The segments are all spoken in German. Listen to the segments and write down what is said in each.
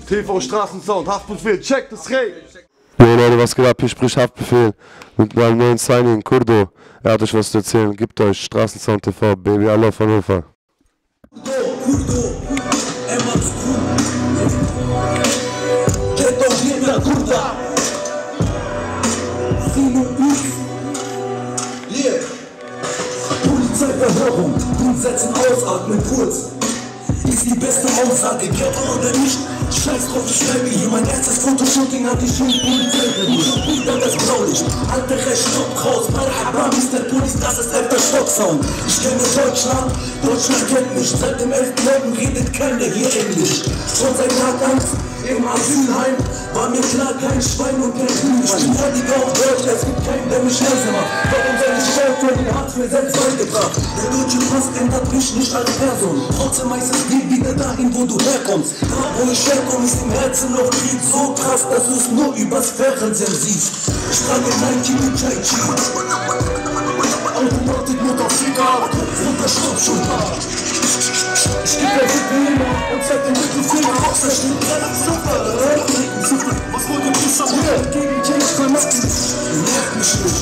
TV Straßensound, Haftbefehl, check das Rey. Jo Leute, was geht ab? Hier spricht Haftbefehl mit meinem neuen Signing, Kurdo. Er hat euch was zu erzählen, gebt euch Straßensound TV, Baby, Allah von Hannover. Polizeiverhörung, hinsetzen, ausatmen, kurz. Ist die beste Aussage, Ghetto oder nicht? Scheiß drauf, ich schreibe hier mein erstes Fotoshooting an die Schulpolizei. Dann das Blaulicht, alter Recht, Stopp raus, Marhaba, Mr. Police, das ist einfach Stocksound. Ich kenne Deutschland, Deutschland kennt mich. Seit dem 11.9. redet keiner hier Englisch. Schon seit Tag 1 im Asylheim war mir klar, kein Schwein und kein Hühn. Ich bin Heiliger auf Deutsch, es gibt keinen, der mich leise macht. Warum soll ich Geld für den Arzt mir selbst beigebracht? Der deutsche Pass ändert mich nicht als Person. Trotzdem heißt es, geh wieder dahin, wo du herkommst. Da, wo ich herkomme, ist im Herzen noch Krieg so krass, dass du es nur übers Fernsehen siehst. Ich trage Nike mit Tai Chi. Automatik, Motorficker, runter, Stoppschulter. Ich geb der Probleme und zeig den Mittelfinger aus der Schnittbrille. Super, was wollt ihr bis am Hier? Gegen James verlassen. Nervt mich nicht.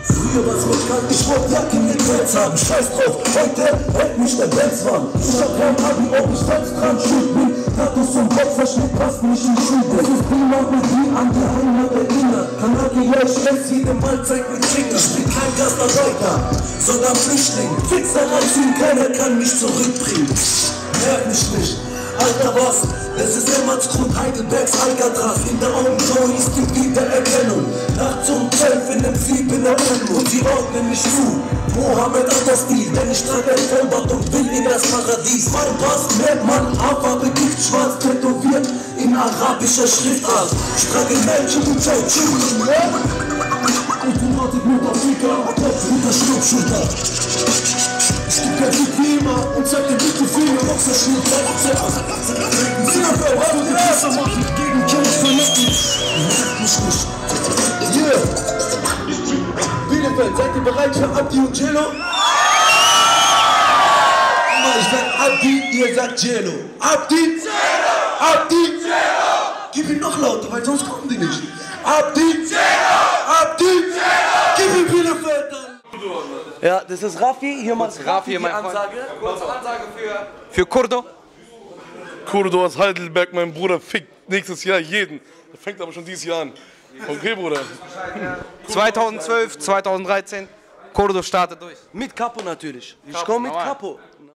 Früher war's mir kalt, ich wollte Jacken mit Holz haben. Scheiß drauf, heute hält mich der Benzmann. Ich hab kein Abi, ob ich selbst dran schuld bin. Tattoos zum Kopfverschnitt passt nicht in die Schule. Es ist prima mit die an die Heimat erinnert. Kanake, ja, ich esse jede Mahlzeit mit Finger. Ich bin kein Gastarbeiter, sondern Flüchtling. Fixer reinziehen, keiner kann mich zurückbringen. Nerv mich nicht. Alter was, es ist Emmertsgrund, Heidelbergs Alcatraz. In der Augenbraue ist die Wiedererkennung. Nachts um 12 in dem Sieb in der Welt und sie ordnen mich zu. Mohammed hat das Stil, denn ich trage ein Vollbart und will in das Paradies. Mein Pass merkt man, Haarfarbe Gift, schwarz tätowiert in arabischer Schriftart. Ich trage Mädchen und Tai Chi. Automatik, Motorficker, Kopf unter Stoppschulter. Ich geb kein Probleme und zeig den Mittelfinger auf der Schulter. Gegen Kämpfe verletzen. Nervt mich nicht. Yeah. Bielefeld, seid ihr bereit für Abdi und Jello? Ich sag Abdi, ihr sagt Jello. Abdi! Jello! Abdi! Jello! Gib ihn noch lauter, weil sonst kommen die nicht. Abdi! Jello! Abdi! Jello! Gib ihn Bielefeld an! Ja, das ist Raffi, hier mal Raffi, die Ansage. Kurze Ansage für Kurdo. Kurdo aus Heidelberg, mein Bruder, fickt nächstes Jahr jeden. Der fängt aber schon dieses Jahr an. Okay, Bruder. 2012, 2013, Kurdo startet durch. Mit Capo natürlich. Ich komme mit Capo.